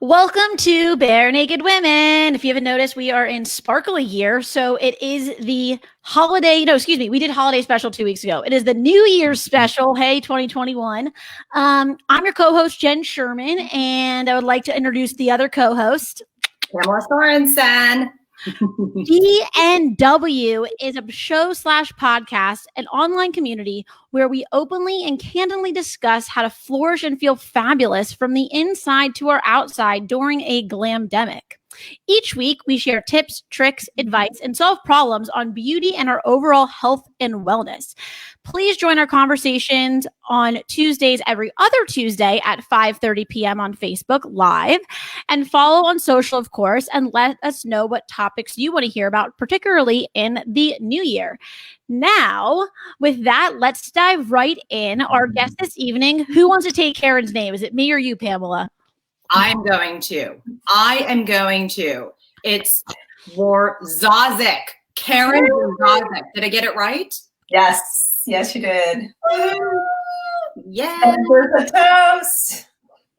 Welcome to Bare Naked Women. If you haven't noticed, we are in sparkly year. So it is the holiday. No, excuse me. We did holiday special 2 weeks ago. It is the New Year's special. Hey, 2021. I'm your co-host, Jen Sherman, and I would like to introduce the other co-host, Pamela Sorensen. DNW is a show/podcast, an online community where we openly and candidly discuss how to flourish and feel fabulous from the inside to our outside during a glamdemic. Each week, we share tips, tricks, advice, and solve problems on beauty and our overall health and wellness. Please join our conversations on Tuesdays every other Tuesday at 5:30 p.m. on Facebook Live, and follow on social, of course, and let us know what topics you want to hear about, particularly in the new year. Now, with that, let's dive right in. Our guest this evening, who wants to take Karen's name? Is it me or you, Pamela? I'm going to. It's Wawrzaszek. Karen Wawrzaszek. Did I get it right? Yes, you did. Yeah. And there's a toast.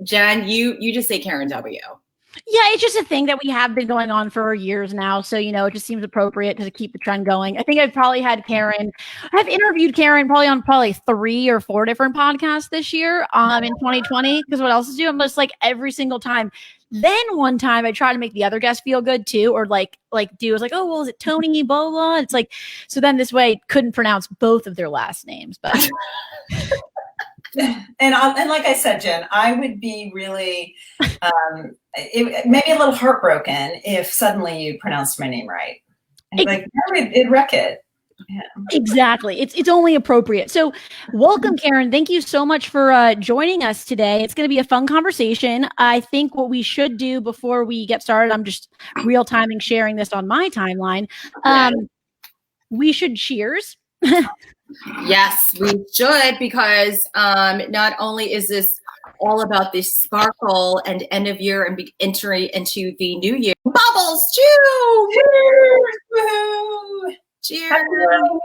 Jen, you just say Karen W. Yeah, it's just a thing that we have been going on for years now. So, it just seems appropriate to keep the trend going. I think I've probably had I've interviewed Karen probably on 3 or 4 different podcasts this year in 2020. Because what else is doing? I'm just like every single time. Then one time I tried to make the other guests feel good too, or like do was like, oh, well, is it Tony, blah, blah, blah. It's like, so then this way couldn't pronounce both of their last names. But And like I said, Jen, I would be really maybe a little heartbroken if suddenly you pronounced my name right. It'd wreck it. Yeah. Exactly. It's only appropriate. So welcome, Karen. Thank you so much for joining us today. It's going to be a fun conversation. I think what we should do before we get started, I'm just real timing sharing this on my timeline. We should cheers. Yes, we should, because not only is this all about the sparkle and end of year and entry into the new year. Bubbles, chew! Cheers!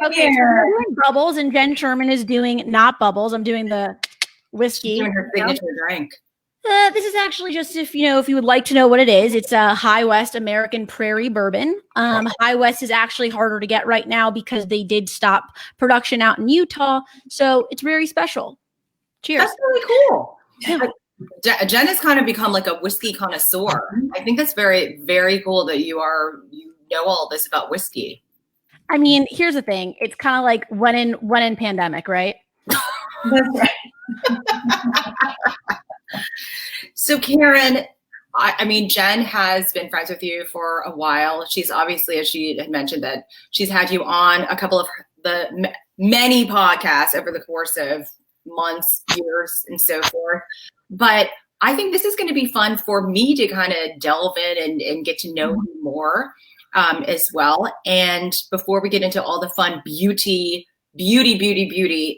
Okay, so we're doing bubbles, and Jen Sherman is doing not bubbles. I'm doing the whiskey. She's doing her signature drink. This is actually just if you would like to know what it is. It's a High West American Prairie Bourbon. High West is actually harder to get right now because they did stop production out in Utah. So it's very special. Cheers. That's really cool. Yeah. Jen has kind of become like a whiskey connoisseur. I think that's very, very cool that you know all this about whiskey. I mean, here's the thing. It's kind of like when in pandemic, right? That's right. So Karen, I mean, Jen has been friends with you for a while. She's obviously, as she had mentioned, that she's had you on a couple of the many podcasts over the course of months, years, and so forth. But I think this is going to be fun for me to kind of delve in and get to know you more as well. And before we get into all the fun beauty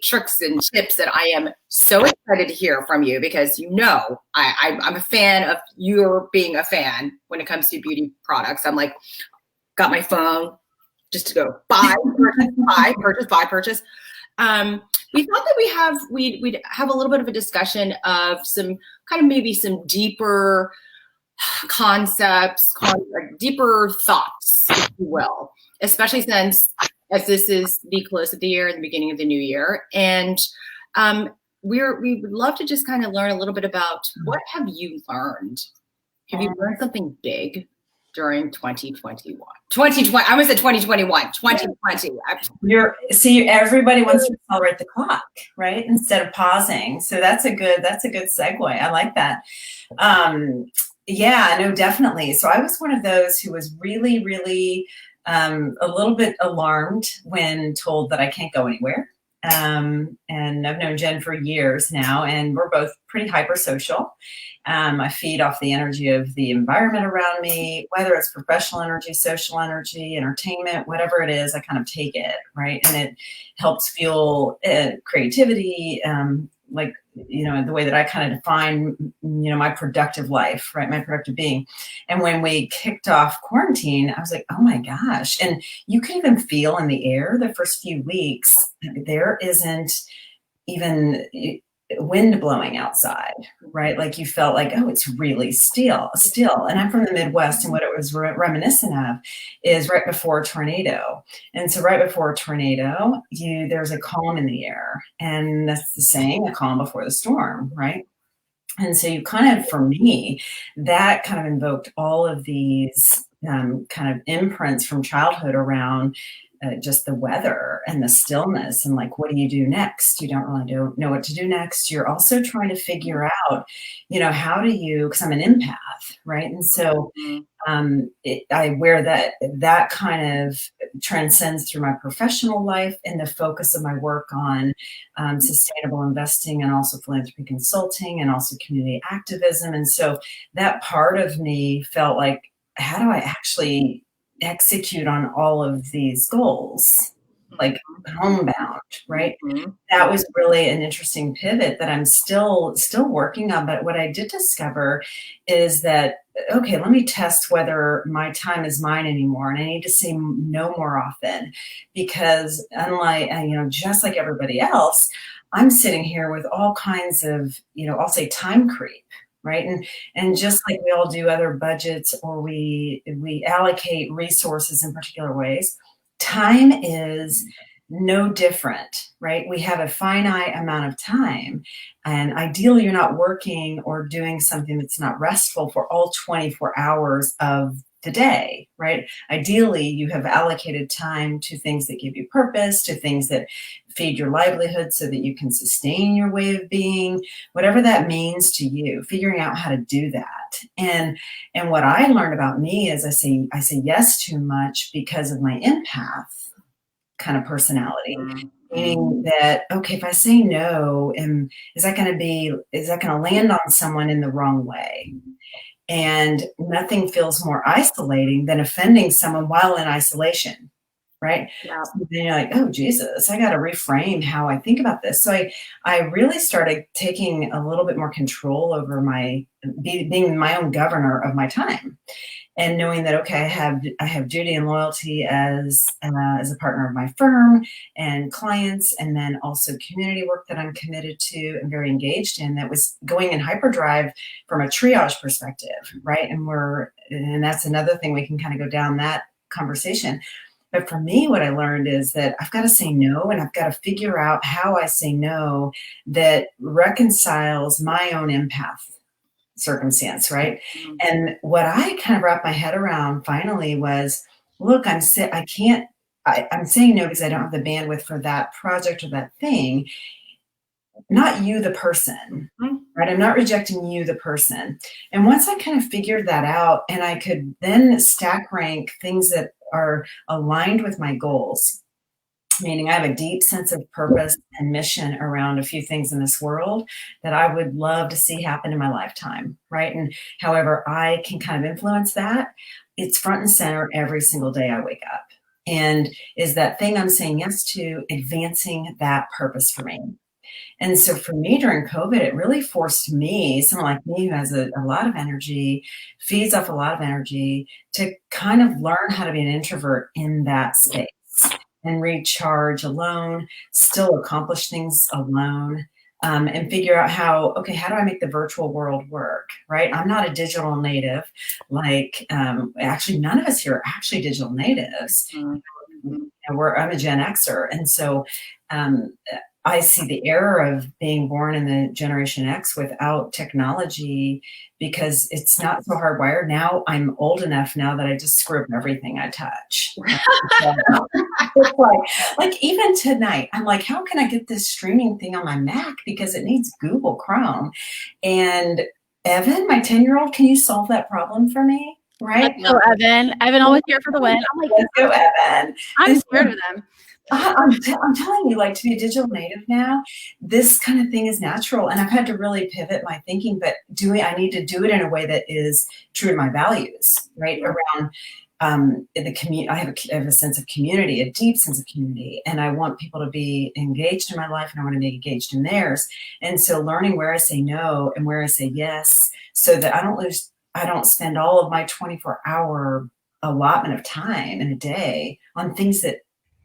tricks and tips that I am so excited to hear from you, because I'm a fan of your being a fan when it comes to beauty products. I'm like, got my phone just to go buy, purchase. We thought that we'd have a little bit of a discussion of some kind of maybe some deeper concepts, deeper thoughts, if you will, especially since as this is the close of the year and the beginning of the new year. And we would love to just kind of learn a little bit about what have you learned? Have you learned something big during 2021? 2020, I almost said 2021, 2020. Everybody wants to accelerate the clock, right? Instead of pausing. So that's a good segue. I like that. Yeah, no, definitely. So I was one of those who was really, really a little bit alarmed when told that I can't go anywhere. And I've known Jen for years now, and we're both pretty hypersocial. I feed off the energy of the environment around me, whether it's professional energy, social energy, entertainment, whatever it is, I kind of take it, right? And it helps fuel creativity, the way that I kind of define, my productive life, right? My productive being. And when we kicked off quarantine, I was like, oh my gosh. And you can even feel in the air the first few weeks, there isn't even wind blowing outside, right? Like you felt like, oh, it's really still. And I'm from the Midwest, and what it was reminiscent of is right before a tornado. And so right before a tornado, there's a calm in the air, and that's the saying, a calm before the storm, right? And so you kind of, for me, that kind of invoked all of these kind of imprints from childhood around just the weather and the stillness, and like, what do you do next? You don't really know what to do next. You're also trying to figure out, how do you, because I'm an empath, right? And so I wear that kind of transcends through my professional life and the focus of my work on sustainable investing, and also philanthropy consulting, and also community activism. And so that part of me felt like, how do I actually execute on all of these goals, like homebound, right? That was really an interesting pivot that I'm still working on. But what I did discover is that, okay, let me test whether my time is mine anymore. And I need to say no more often, because unlike, just like everybody else, I'm sitting here with all kinds of, I'll say time creep. Right. And just like we all do other budgets, or we allocate resources in particular ways, time is no different, right? We have a finite amount of time, and ideally you're not working or doing something that's not restful for all 24 hours of the day, right? Ideally, you have allocated time to things that give you purpose, to things that feed your livelihood so that you can sustain your way of being, whatever that means to you, figuring out how to do that. And what I learned about me is I say yes too much because of my empath kind of personality. Meaning that, okay, if I say no, is that going to land on someone in the wrong way? And nothing feels more isolating than offending someone while in isolation, right? Yeah. So then you're like, oh, Jesus, I got to reframe how I think about this. So I really started taking a little bit more control over being my own governor of my time. And knowing that, okay, I have duty and loyalty as a partner of my firm and clients, and then also community work that I'm committed to and very engaged in, that was going in hyperdrive from a triage perspective, right? And that's another thing we can kind of go down that conversation. But for me, what I learned is that I've got to say no, and I've got to figure out how I say no that reconciles my own empath circumstance, right? And what I kind of wrapped my head around finally was, look, I'm saying no because I don't have the bandwidth for that project or that thing, not you, the person, right? I'm not rejecting you, the person. And once I kind of figured that out, and I could then stack rank things that are aligned with my goals, meaning I have a deep sense of purpose and mission around a few things in this world that I would love to see happen in my lifetime, right? And however I can kind of influence that, it's front and center every single day I wake up. And is that thing I'm saying yes to advancing that purpose for me? And so for me during COVID, it really forced me, someone like me who has a lot of energy, feeds off a lot of energy, to kind of learn how to be an introvert in that space. And recharge alone, still accomplish things alone, and figure out how do I make the virtual world work, right? I'm not a digital native. Actually, none of us here are actually digital natives. I'm a Gen Xer. And so I see the error of being born in the Generation X without technology, because it's not so hardwired. Now I'm old enough now that I just screw up everything I touch. It's like even tonight, I'm like, how can I get this streaming thing on my Mac? Because it needs Google Chrome. And Evan, my 10-year-old, can you solve that problem for me? Right? Let's go, Evan. Evan always here for the win. I'm like, let's go, Evan. I'm scared of them. I'm telling you, like, to be a digital native now, this kind of thing is natural. And I've had to really pivot my thinking, but I need to do it in a way that is true to my values, right? Around the community. I have a sense of community, a deep sense of community, and I want people to be engaged in my life, and I want to be engaged in theirs. And so learning where I say no and where I say yes, so that I don't spend all of my 24-hour allotment of time in a day on things that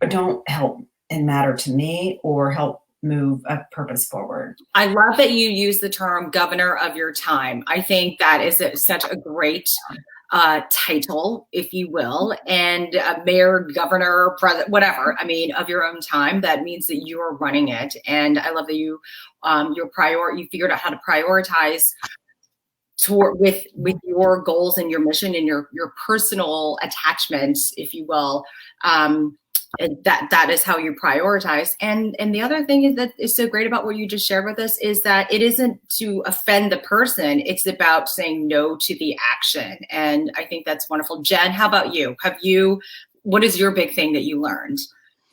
don't help and matter to me or help move a purpose forward. I love that you use the term governor of your time. I think that is such a great title, if you will, and mayor, governor, president, whatever. I mean, of your own time. That means that you are running it. And I love that you figured out how to prioritize with your goals and your mission and your personal attachments, if you will. That is how you prioritize. And the other thing is that is so great about what you just shared with us is that it isn't to offend the person. It's about saying no to the action. And I think that's wonderful. Jen, how about you? What is your big thing that you learned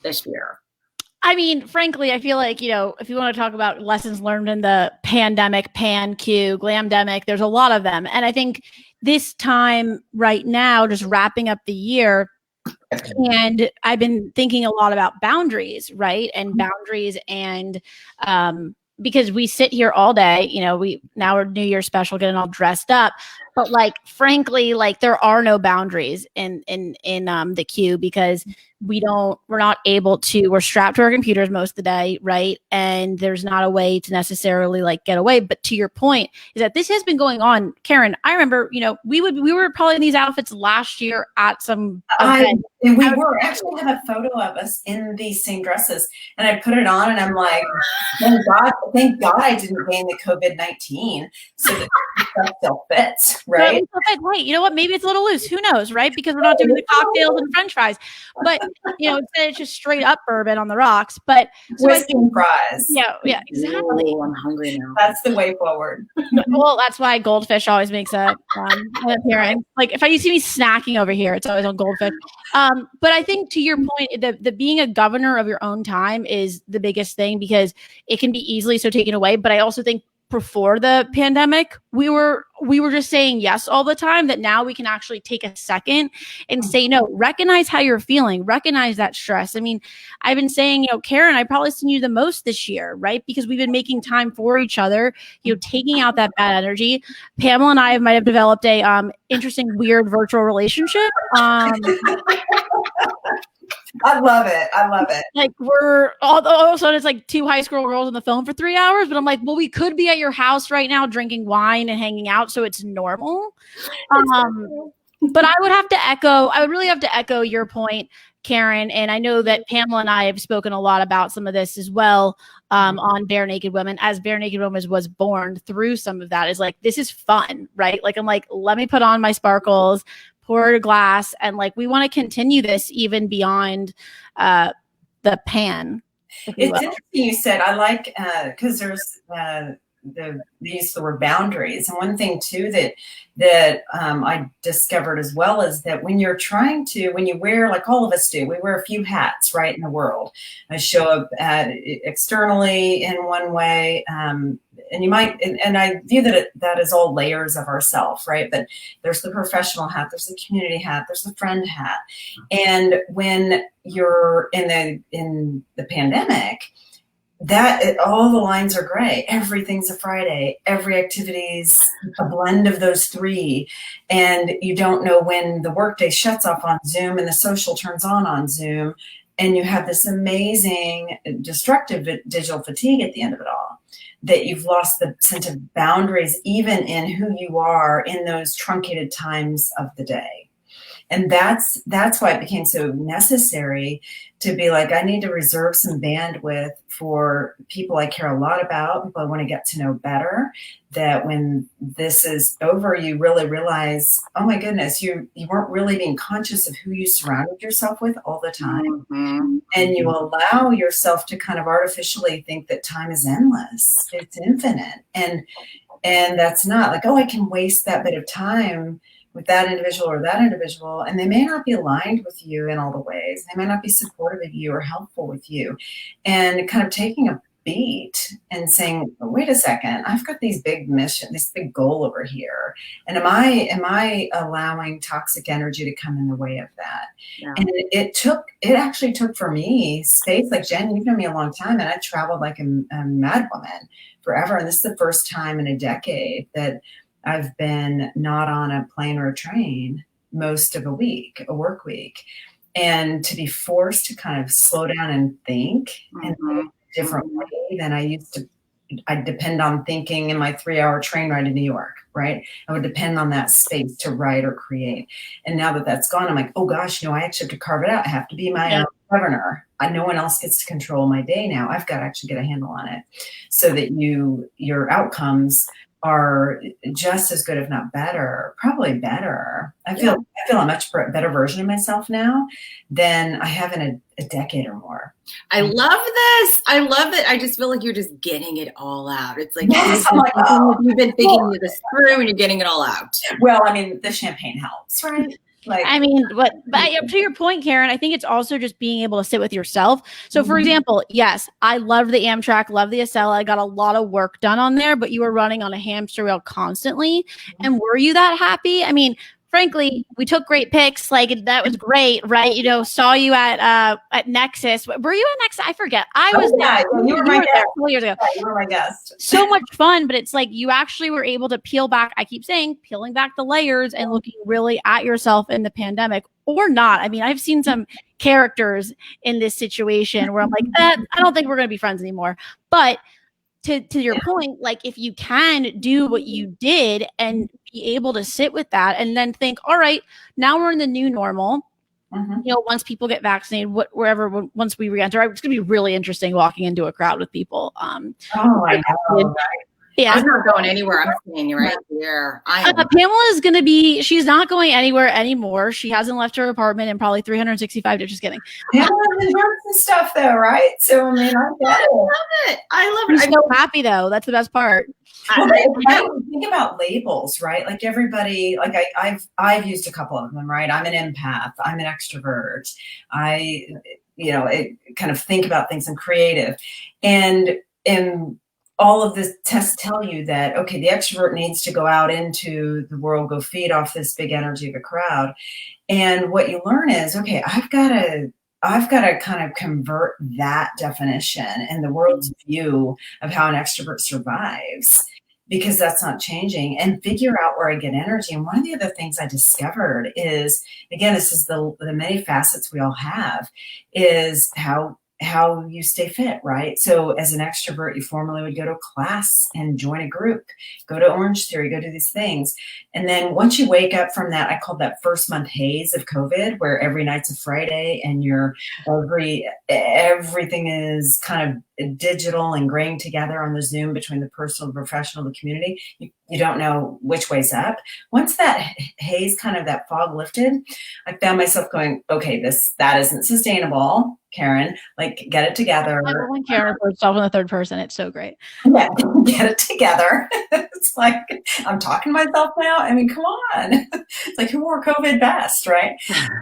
this year? I mean, frankly, I feel like, if you want to talk about lessons learned in the pandemic, pan-Q, glamdemic, there's a lot of them. And I think this time right now, just wrapping up the year, and I've been thinking a lot about boundaries, right? And boundaries and because we sit here all day, now we're New Year's special, getting all dressed up. But frankly, there are no boundaries in the queue because we're not able to, we're strapped to our computers most of the day, right? And there's not a way to necessarily get away. But to your point is that this has been going on. Karen, I remember, we were probably in these outfits last year at some event. And we were actually have a photo of us in these same dresses, and I put it on, and I'm like, thank God I didn't gain the COVID-19, so that stuff still fits, right? Right. You know what? Maybe it's a little loose. Who knows, right? Because we're not doing the cocktails and French fries, but instead it's just straight up bourbon on the rocks. But whiskey and fries. Yeah, exactly. Ooh, I'm hungry now. That's the way forward. Well, that's why Goldfish always makes an appearance. If you see me snacking over here, it's always on Goldfish. But I think to your point, the being a governor of your own time is the biggest thing because it can be easily so taken away. But I also think before the pandemic, we were just saying yes all the time, that now we can actually take a second and say no, recognize how you're feeling, recognize that stress. I mean, I've been saying, Karen, I probably seen you the most this year, right? Because we've been making time for each other, taking out that bad energy. Pamela and I might have developed a interesting, weird virtual relationship. I love it. We're all of a sudden it's two high school girls on the phone for 3 hours, but I'm like, well, we could be at your house right now drinking wine and hanging out, so it's normal. But I would really have to echo your point, Karen. And I know that Pamela and I have spoken a lot about some of this as well on Bare Naked Women, as Bare Naked Women was born through some of that. Is this is fun, right? I'm let me put on my sparkles, pour a glass, and we want to continue this even beyond the pan. It's interesting you said, I like, because there's they use the word boundaries. And one thing too that I discovered as well is that when you wear, like all of us do, we wear a few hats, right, in the world. I show up externally in one way, and you might, and I view that is all layers of ourself, right? But there's the professional hat, there's the community hat, there's the friend hat. And when you're in the pandemic, all the lines are gray. Everything's a Friday. Every activity's a blend of those three. And you don't know when the workday shuts off on Zoom and the social turns on Zoom. And you have this amazing destructive digital fatigue at the end of it all, that you've lost the sense of boundaries, even in who you are in those truncated times of the day. And that's why it became so necessary to be I need to reserve some bandwidth for people I care a lot about, people I want to get to know better, that when this is over, you really realize, oh my goodness, you weren't really being conscious of who you surrounded yourself with all the time. Mm-hmm. And you allow yourself to kind of artificially think that time is endless. It's infinite. And that's not I can waste that bit of time with that individual or that individual, and they may not be aligned with you in all the ways. They may not be supportive of you or helpful with you. And kind of taking a beat and saying, wait a second, I've got these big mission, this big goal over here. And am I allowing toxic energy to come in the way of that? Yeah. And it actually took for me space. Jen, you've known me a long time, and I traveled like a mad woman forever. And this is the first time in a decade that I've been not on a plane or a train most of a work week. And to be forced to kind of slow down and think, mm-hmm. and different way than I used to. I'd depend on thinking in my 3-hour train ride to New York, right? I would depend on that space to write or create. And now that that's gone, I'm like, oh gosh, I actually have to carve it out. I have to be my own governor. No one else gets to control my day now. I've got to actually get a handle on it so that your outcomes are just as good, if not better, probably better. I feel a much better version of myself now than I have in a decade or more. I love this. I love it. I just feel like you're just getting it all out. It's like, you've been thinking this through and you're getting it all out. Well, I mean, the champagne helps, right? I mean, but to your point, Karen, I think it's also just being able to sit with yourself. So for example, yes, I loved the Amtrak, love the Acela. I got a lot of work done on there, but you were running on a hamster wheel constantly. And were you that happy? I mean, frankly, we took great pics. Like, that was great, right? Saw you at Nexus. Were you at Nexus? I forget. I was there. You were my guest. There a couple years ago. You were my guest. So much fun, but it's like you actually were able to peel back. I keep saying peeling back the layers and looking really at yourself in the pandemic, or not. I mean, I've seen some characters in this situation where I'm like, I don't think we're going to be friends anymore. But to your point, like, if you can do what you did and be able to sit with that and then think, all right, now we're in the new normal. Once people get vaccinated, once we re-enter, it's going to be really interesting walking into a crowd with people. I know. Yeah, I'm not going anywhere. I'm staying right here. Pamela is going to be. She's not going anywhere anymore. She hasn't left her apartment in probably 365 days. Just kidding. Pamela's enjoying some stuff, though, right? So I mean, I love it. I love it. I'm so happy, though. That's the best part. Well, think about labels, right? Like everybody, like I've used a couple of them, right? I'm an empath. I'm an extrovert. I kind of think about things. I'm creative, and all of the tests tell you that, okay, the extrovert needs to go out into the world, go feed off this big energy of a crowd. And what you learn is, okay, I've got to kind of convert that definition and the world's view of how an extrovert survives, because that's not changing, and figure out where I get energy. And one of the other things I discovered is, again, this is the many facets we all have, is how you stay fit, right? So as an extrovert, you formally would go to a class and join a group, go to Orange Theory, go do these things. And then once you wake up from that, I call that first month haze of COVID, where every night's a Friday and everything is kind of digital and graying together on the Zoom between the personal, the professional, the community. You don't know which way's up. Once that haze, kind of that fog lifted, I found myself going, okay, that isn't sustainable, Karen. Like, get it together. I love when Karen refers to herself in the third person. It's so great. Yeah, get it together. It's like, I'm talking to myself now. I mean, come on. It's like, who wore COVID best, right?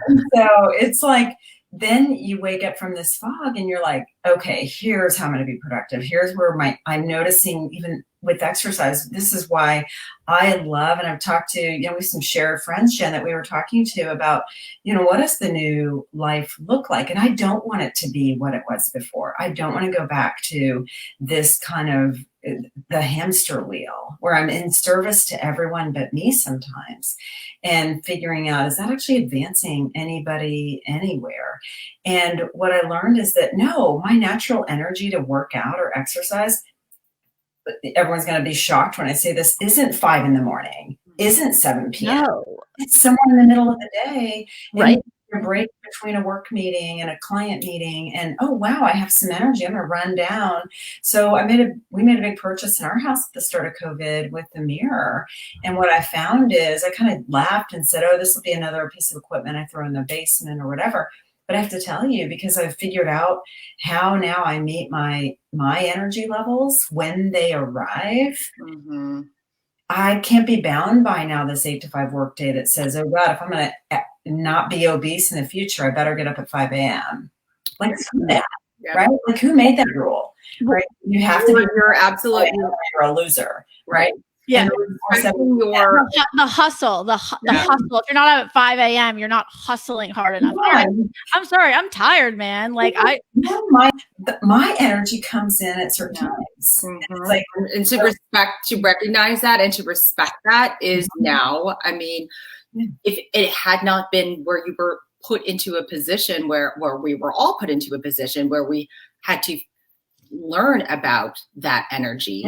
And so it's like, then you wake up from this fog and you're like, okay, here's how I'm going to be productive. Here's where I'm noticing, even with exercise, this is why I love, and I've talked to, we have some shared friends, Jen, that we were talking to about, what does the new life look like? And I don't want it to be what it was before. I don't want to go back to this kind of the hamster wheel where I'm in service to everyone but me sometimes, and figuring out, is that actually advancing anybody anywhere? And what I learned is that, no, my natural energy to work out or exercise, everyone's going to be shocked when I say this, isn't 5 a.m, isn't 7 p.m. No. It's somewhere in the middle of the day. Right. A break between a work meeting and a client meeting, and oh wow, I have some energy. I'm gonna run down. So we made a big purchase in our house at the start of COVID with the mirror. And what I found is, I kind of laughed and said, oh, this will be another piece of equipment I throw in the basement or whatever. But I have to tell you, because I've figured out how now I meet my energy levels when they arrive. Mm-hmm. I can't be bound by now this 8 to 5 work day that says, oh God, if I'm going to not be obese in the future, I better get up at 5 a.m. Like, who that, right? Like, who made that rule, right? You have to be. You're absolutely. You're a loser, right? Yeah. The hustle, the hustle. If you're not up at 5 a.m., you're not hustling hard enough. Yeah. I'm sorry, I'm tired, man. Like, my energy comes in at certain times. Mm-hmm. It's like, and to recognize that and to respect that is now. I mean, if it had not been where you were put into a position where we were all put into a position where we had to learn about that energy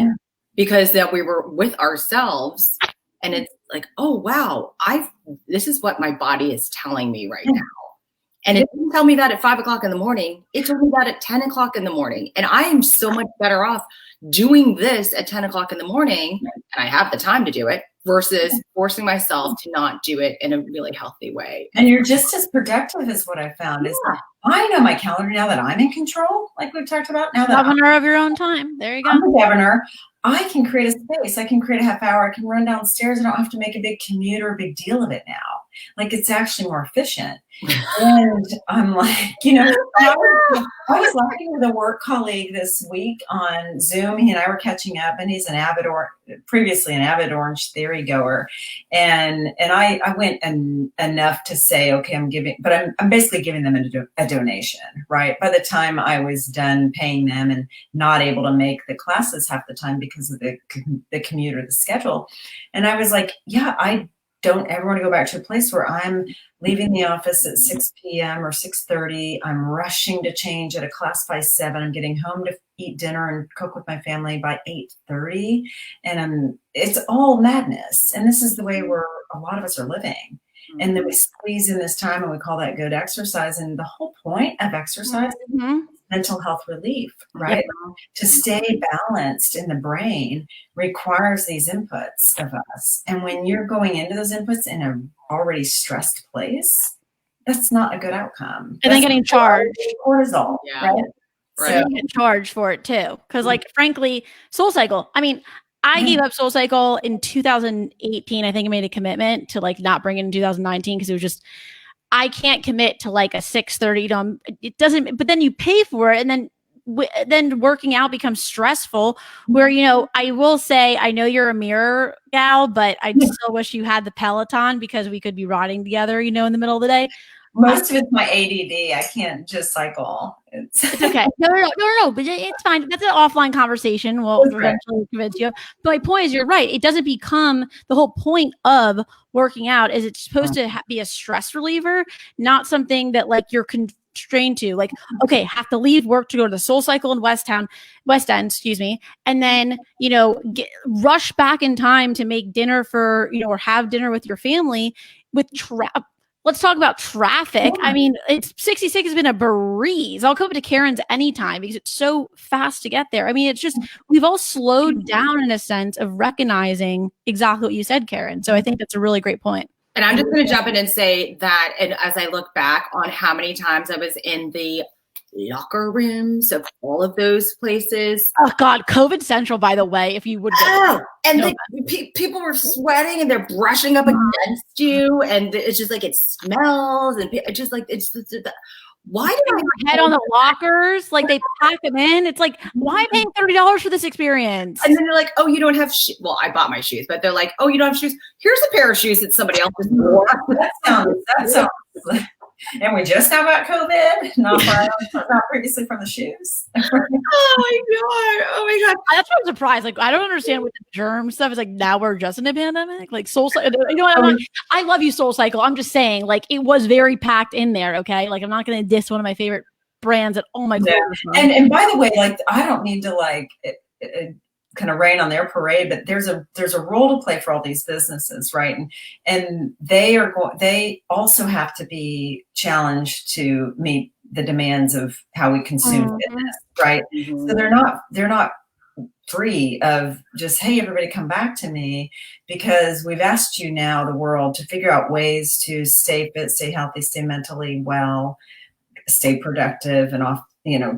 because that we were with ourselves, and it's like, oh wow, this is what my body is telling me right now. And it didn't tell me that at 5 o'clock in the morning. It told me that at 10 o'clock in the morning. And I am so much better off doing this at 10 o'clock in the morning, and I have the time to do it, versus forcing myself to not do it in a really healthy way. And you're just as productive is what I found. Is I know my calendar now that I'm in control, like we've talked about. Now that governor of your own time. There you go. I'm the governor. I can create a space. I can create a half hour. I can run downstairs. I don't have to make a big commute or a big deal of it now. Like, it's actually more efficient. And I'm like, I was laughing with a work colleague this week on Zoom. He and I were catching up, and he's previously an avid Orange Theory goer. And I went enough to say, okay, I'm basically giving them a donation, right? By the time I was done paying them and not able to make the classes half the time because of the commute or the schedule. And I was like, I don't ever want to go back to a place where I'm leaving the office at 6 p.m. or 6:30. I'm rushing to change at a class by 7. I'm getting home to eat dinner and cook with my family by 8:30. And it's all madness. And this is the way a lot of us are living. And then we squeeze in this time and we call that good exercise. And the whole point of exercise is mental health relief, right? Yeah. To stay balanced in the brain requires these inputs of us. And when you're going into those inputs in an already stressed place, that's not a good outcome. And then getting charged. Cortisol, right? So you get charged for it too. Because frankly, SoulCycle, I gave up SoulCycle in 2018. I think I made a commitment to not bring it in 2019 because it was just, I can't commit to a 6:30. It doesn't, but then you pay for it, and then working out becomes stressful. Where I will say, I know you're a mirror gal, but I still wish you had the Peloton because we could be riding together, in the middle of the day. Most of it's my ADD. I can't just cycle. It's okay. No. But it's fine. That's an offline conversation. We'll eventually convince you. But my point is, you're right. It doesn't become the whole point of working out. Is it's supposed to be a stress reliever, not something that you're constrained to. Okay, have to leave work to go to the SoulCycle in West End, and then rush back in time to make dinner for or have dinner with your family with Let's talk about traffic. It's 66 has been a breeze. I'll come to Karen's anytime because it's so fast to get there. It's just, we've all slowed down in a sense of recognizing exactly what you said, Karen. So I think that's a really great point. And I'm just going to jump in and say that, and as I look back on how many times I was in the locker rooms of all of those places. Oh God, COVID Central, by the way, if you would go. And people were sweating and they're brushing up against you, and it's just it smells, and it's just why do I head on the lockers? They pack them in. It's why am I paying $30 for this experience? And then they're like, oh, you don't have shoes. Well, I bought my shoes, but they're like, oh, you don't have shoes. Here's a pair of shoes that somebody else just wore. That sounds. And we just now got COVID, not previously from the shoes. Oh my God. That's what I'm surprised. I don't understand what the germ stuff is. Now we're just in a pandemic. SoulCycle. I love you, SoulCycle. I'm just saying, it was very packed in there. Okay, I'm not going to diss one of my favorite brands at all my. Yeah. And by the way, I don't need to kind of rain on their parade, but there's a role to play for all these businesses, right? And they also have to be challenged to meet the demands of how we consume fitness, right? So they're not free of just, hey, everybody come back to me, because we've asked you now, the world, to figure out ways to stay fit, stay healthy, stay mentally well, stay productive, and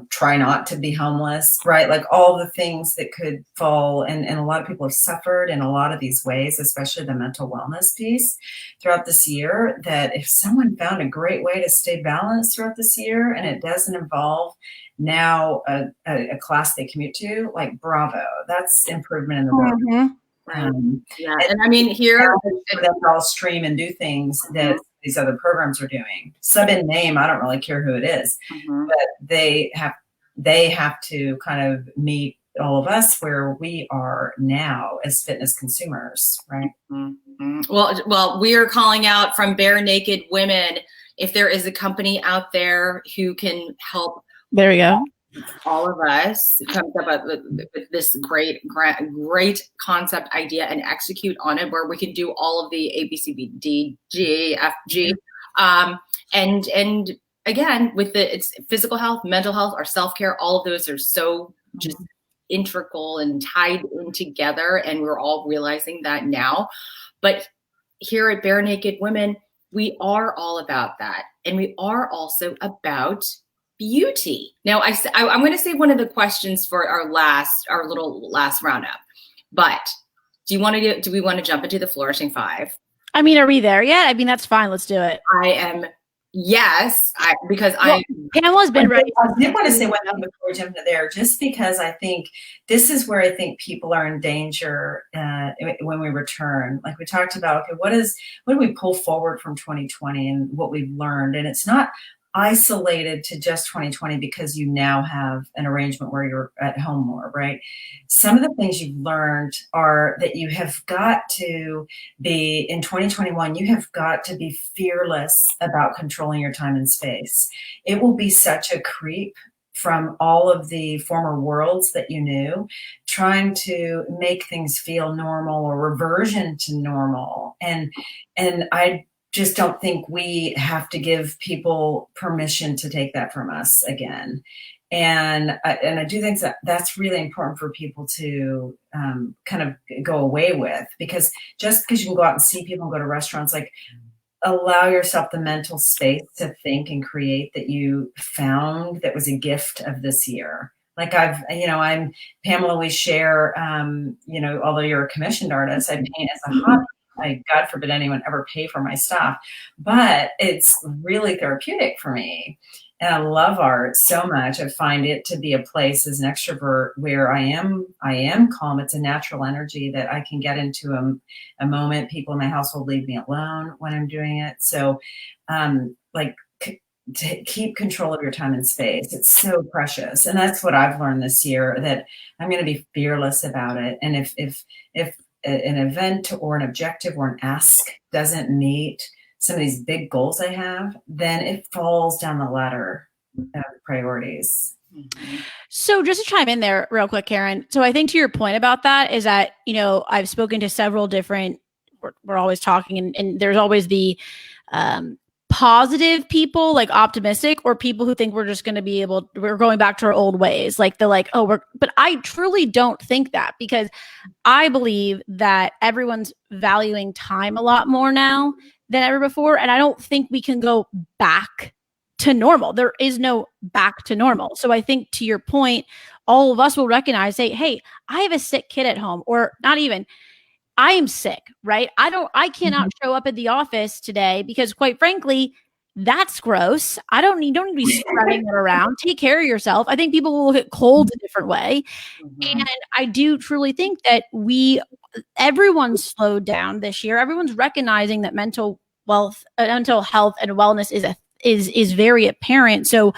try not to be homeless, right? All the things that could fall. And a lot of people have suffered in a lot of these ways, especially the mental wellness piece throughout this year, that if someone found a great way to stay balanced throughout this year, and it doesn't involve now a class they commute to, bravo, that's improvement in the world. And here that all stream and do things that these other programs are doing. Sub in name, I don't really care who it is, but they have to kind of meet all of us where we are now as fitness consumers, right? Well, we are calling out from Bare Naked Women, if there is a company out there who can help. There we go. all of us comes up with this great concept idea and execute on it, where we can do all of the A, B, C, B, D, G, F, G. And again, with it's physical health, mental health, our self-care, all of those are so just integral and tied in together. And we're all realizing that now. But here at Bare Naked Women, we are all about that. And we are also about beauty. Now, I'm going to save one of the questions for our little last roundup. But do we want to jump into the Flourishing 5? I mean, are we there yet? I mean, that's fine. Let's do it. I am. Yes, Pamela's been ready. I did want to say one thing before we jump into there, just because I think this is where I think people are in danger when we return. Like we talked about, okay, what do we pull forward from 2020 and what we've learned? And it's not isolated to just 2020 because you now have an arrangement where you're at home more, right? Some of the things you've learned are that you have got to be, in 2021, you have got to be fearless about controlling your time and space. It will be such a creep from all of the former worlds that you knew, trying to make things feel normal or reversion to normal. And I just don't think we have to give people permission to take that from us again. And I do think that that's really important for people to kind of go away with, because just because you can go out and see people and go to restaurants, like allow yourself the mental space to think and create that you found that was a gift of this year. Like I'm Pamela, we share, although you're a commissioned artist, I paint as a hobby. God forbid anyone ever pay for my stuff, but it's really therapeutic for me. And I love art so much. I find it to be a place as an extrovert where I am calm. It's a natural energy that I can get into a moment. People in my household leave me alone when I'm doing it. So to keep control of your time and space. It's so precious. And that's what I've learned this year, that I'm going to be fearless about it. And if an event or an objective or an ask doesn't meet some of these big goals I have, then it falls down the ladder of priorities. So just to chime in there real quick, Karen. So I think to your point about that is that, I've spoken to several different, we're always talking and there's always the positive people, like optimistic, or people who think we're just going to we're going back to our old ways. Like they're like, but I truly don't think that, because I believe that everyone's valuing time a lot more now than ever before. And I don't think we can go back to normal. There is no back to normal. So I think to your point, all of us will recognize, hey, I have a sick kid at home, or not even, I am sick, right? I cannot show up at the office today because, quite frankly, that's gross. You don't need to be spreading it around. Take care of yourself. I think people will look at colds a different way. Mm-hmm. And I do truly think that everyone's slowed down this year. Everyone's recognizing that mental health and wellness is very apparent. So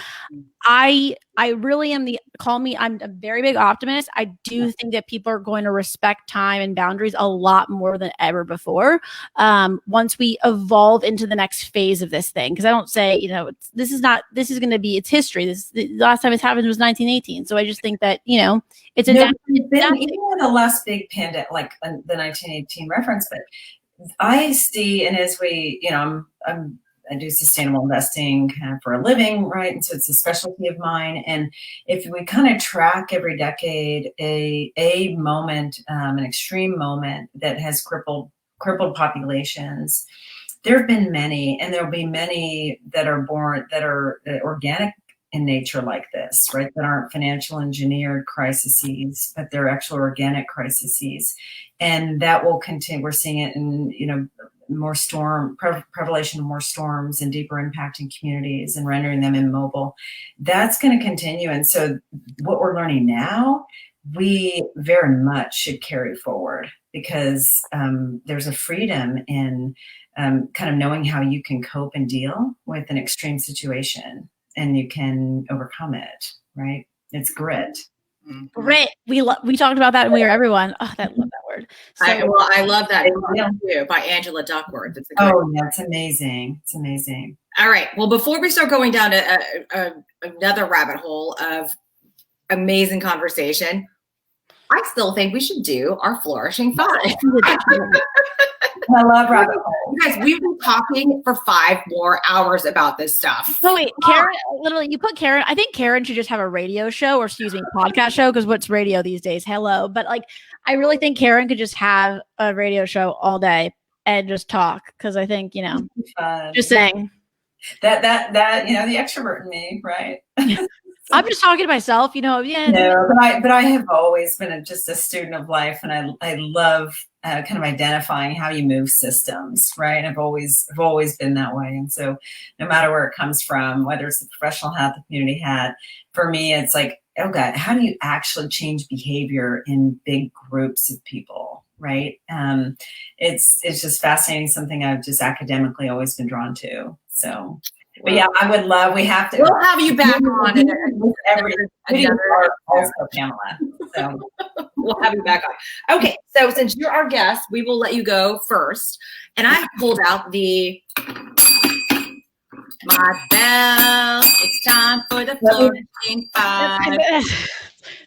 I really am I'm a very big optimist. I do think that people are going to respect time and boundaries a lot more than ever before. Once we evolve into the next phase of this thing, because I don't say, it's history. The last time it's happened was 1918. So I just think that, it's even the last big pandemic, like the 1918 reference, but I see, and as we, I do sustainable investing for a living, right? And so it's a specialty of mine. And if we kind of track every decade a moment, an extreme moment that has crippled populations, there have been many, and there'll be many that are organic in nature like this, right? That aren't financial engineered crises, but they're actual organic crises. And that will continue. We're seeing it in, more prevalation of more storms and deeper impact in communities and rendering them immobile. That's going to continue. And so what we're learning now, we very much should carry forward, because there's a freedom in kind of knowing how you can cope and deal with an extreme situation, and you can overcome it, right? It's grit. Grit. We talked about that in We Are Everyone. Oh, I love that word. So, I love that too, by Angela Duckworth. It's it's amazing. It's amazing. All right. Well, before we start going down to another rabbit hole of amazing conversation. I still think we should do our Flourishing 5. I love rabbit hole. Guys, we've been talking for 5 more hours about this stuff. Oh wait, Karen, literally, you put Karen. I think Karen should just have a radio show, or excuse me, podcast show, because what's radio these days? Hello. But like, I really think Karen could just have a radio show all day and just talk, because I think, just saying. That, the extrovert in me, right? I'm just talking to myself, No, but I have always been just a student of life, and I love kind of identifying how you move systems, right? I've always been that way, and so no matter where it comes from, whether it's the professional hat, the community hat, for me, it's like, oh God, how do you actually change behavior in big groups of people, right? It's just fascinating, something I've just academically always been drawn to. So. But yeah, I would love. We'll have you back on also, Pamela. So we'll have you back on. Okay, so since you're our guest, we will let you go first. And I pulled out my bell. It's time for the Flourishing 5.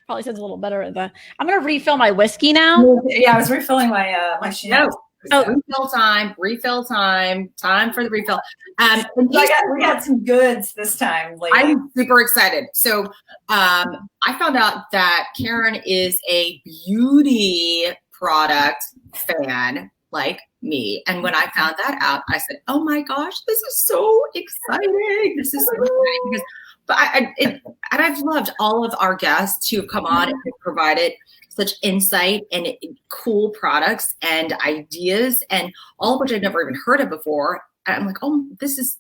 Probably sounds a little better. I'm going to refill my whiskey now. Yeah, I was refilling my Chanel. Refill time for the refill. We got some goods this time, lady. I'm super excited. So I found out that Karen is a beauty product fan like me. And when I found that out, I said, oh my gosh, this is so exciting. This is so exciting. And I've loved all of our guests who have come on and have provided such insight and cool products and ideas, and all of which I've never even heard of before. And I'm like, oh, this is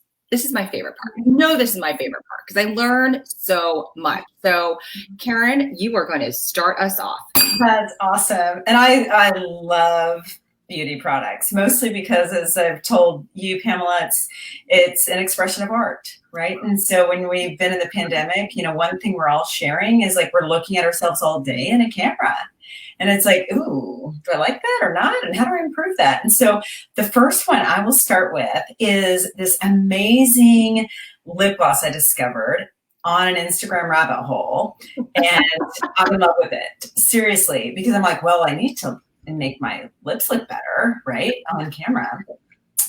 my favorite part. This is my favorite part because I learn so much. So Karen, you are going to start us off. That's awesome. And I love beauty products, mostly because, as I've told you, Pamela, it's an expression of art, right? And so when we've been in the pandemic, one thing we're all sharing is like we're looking at ourselves all day in a camera. And it's like, ooh, do I like that or not? And how do I improve that? And so the first one I will start with is this amazing lip gloss I discovered on an Instagram rabbit hole. And I'm in love with it, seriously, because I'm like, well, I need to make my lips look better, right, on camera.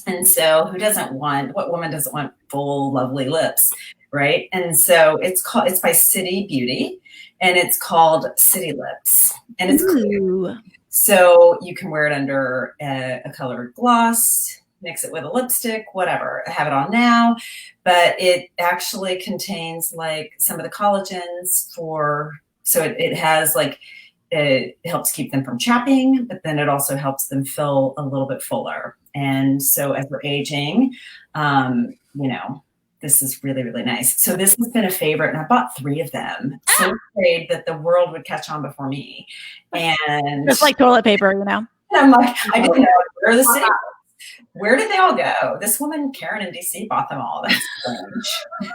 And so what woman doesn't want full, lovely lips, right? And so it's by City Beauty, and it's called City Lips, and it's clear. So you can wear it under a colored gloss, mix it with a lipstick, whatever. I have it on now, but it actually contains like some of the collagens so it has like, it helps keep them from chapping, but then it also helps them feel a little bit fuller. And so as we're aging, this is really, really nice. So this has been a favorite, and I bought 3 of them. So afraid that the world would catch on before me. And just like toilet paper, And I'm like, I didn't know where the city. Where did they all go? This woman, Karen in DC, bought them all. That's strange.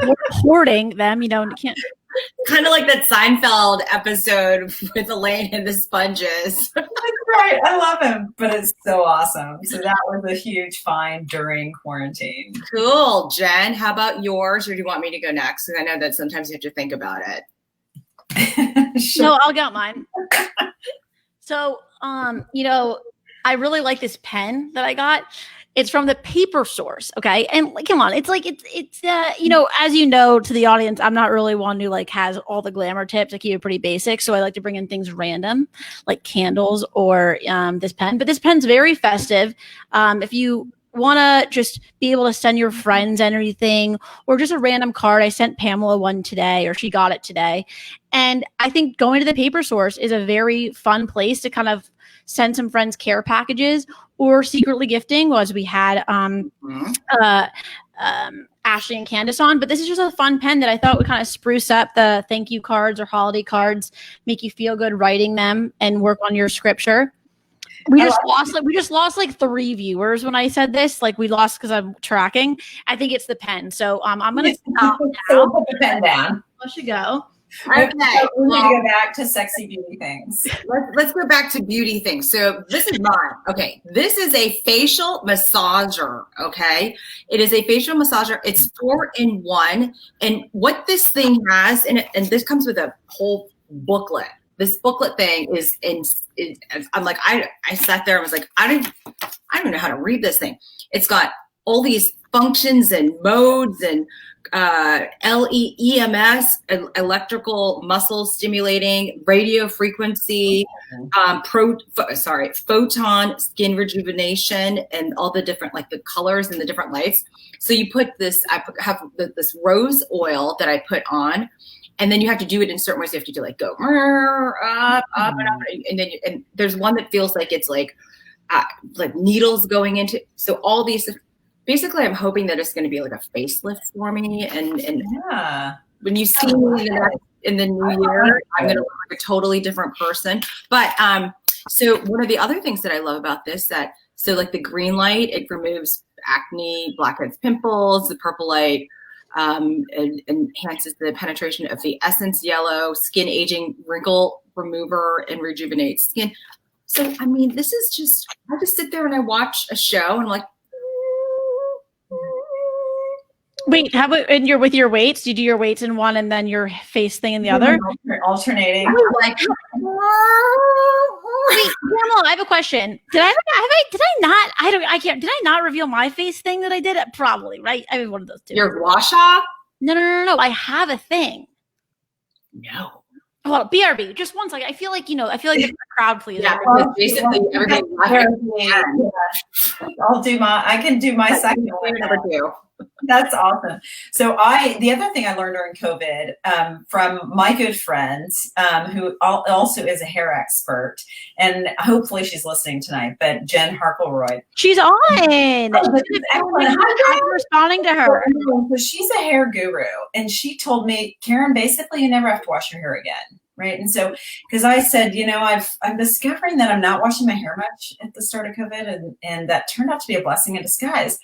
We're hoarding them, you can't. Kind of like that Seinfeld episode with Elaine and the sponges. That's right. I love him, but it's so awesome. So that was a huge find during quarantine. Cool. Jen, how about yours? Or do you want me to go next? Because I know that sometimes you have to think about it. Sure. No, I'll get mine. So, I really like this pen that I got. It's from the Paper Source, okay? And come on, it's like it's as you know, to the audience, I'm not really one who like has all the glamour tips. I keep it pretty basic, so I like to bring in things random, like candles or this pen. But this pen's very festive. If you want to just be able to send your friends anything, or just a random card. I sent Pamela one today, or she got it today, and I think going to the Paper Source is a very fun place to kind of send some friends care packages, or secretly gifting, as we had Ashley and Candace on. But this is just a fun pen that I thought would kind of spruce up the thank you cards or holiday cards, make you feel good writing them, and work on your scripture. We just lost like 3 viewers when I said this. Like we lost because I'm tracking. I think it's the pen. So I'm gonna stop now. Put the pen down. Let you go. Okay. We need to go back to sexy beauty things. Let's go back to beauty things. So this is mine. Okay. This is a facial massager. Okay. It is a facial massager. It's 4-in-1. And what this thing has, and this comes with a whole booklet. This booklet thing is I'm like, I sat there and was like, I don't know how to read this thing. It's got all these functions and modes and EMS, electrical muscle stimulating, radio frequency, photon skin rejuvenation, and all the different, like the colors and the different lights. So you put this, have this rose oil that I put on, and then you have to do it in certain ways. You have to do like go up, and up, and then and there's one that feels like it's like needles going into. So all these. Basically, I'm hoping that it's going to be like a facelift for me, and when you see me in the new year, I'm going to look like a totally different person. But so one of the other things that I love about this so like the green light, it removes acne, blackheads, pimples. The purple light enhances the penetration of the essence yellow, skin aging, wrinkle remover, and rejuvenates skin. So I mean, this is just I just sit there and I watch a show and I'm like. Wait, how about with your weights? Do you do your weights in one and then your face thing in the other? Alternating. Like, wait, Pamela, I have a question. Did I not reveal my face thing that I did? Probably, right? I mean, one of those two. Your wash off? No. I have a thing. No. Well, BRB, just one second. I feel like it's a crowd pleaser. Yeah, basically everybody. I can do my second one. Number 2. That's awesome. So the other thing I learned during COVID from my good friend, who also is a hair expert, and hopefully she's listening tonight, but Jen Harkleroyd. She's on. I'm responding to her. So she's a hair guru, and she told me, Karen, basically you never have to wash your hair again. Right. And so, because I said, I'm discovering that I'm not washing my hair much at the start of COVID, and that turned out to be a blessing in disguise.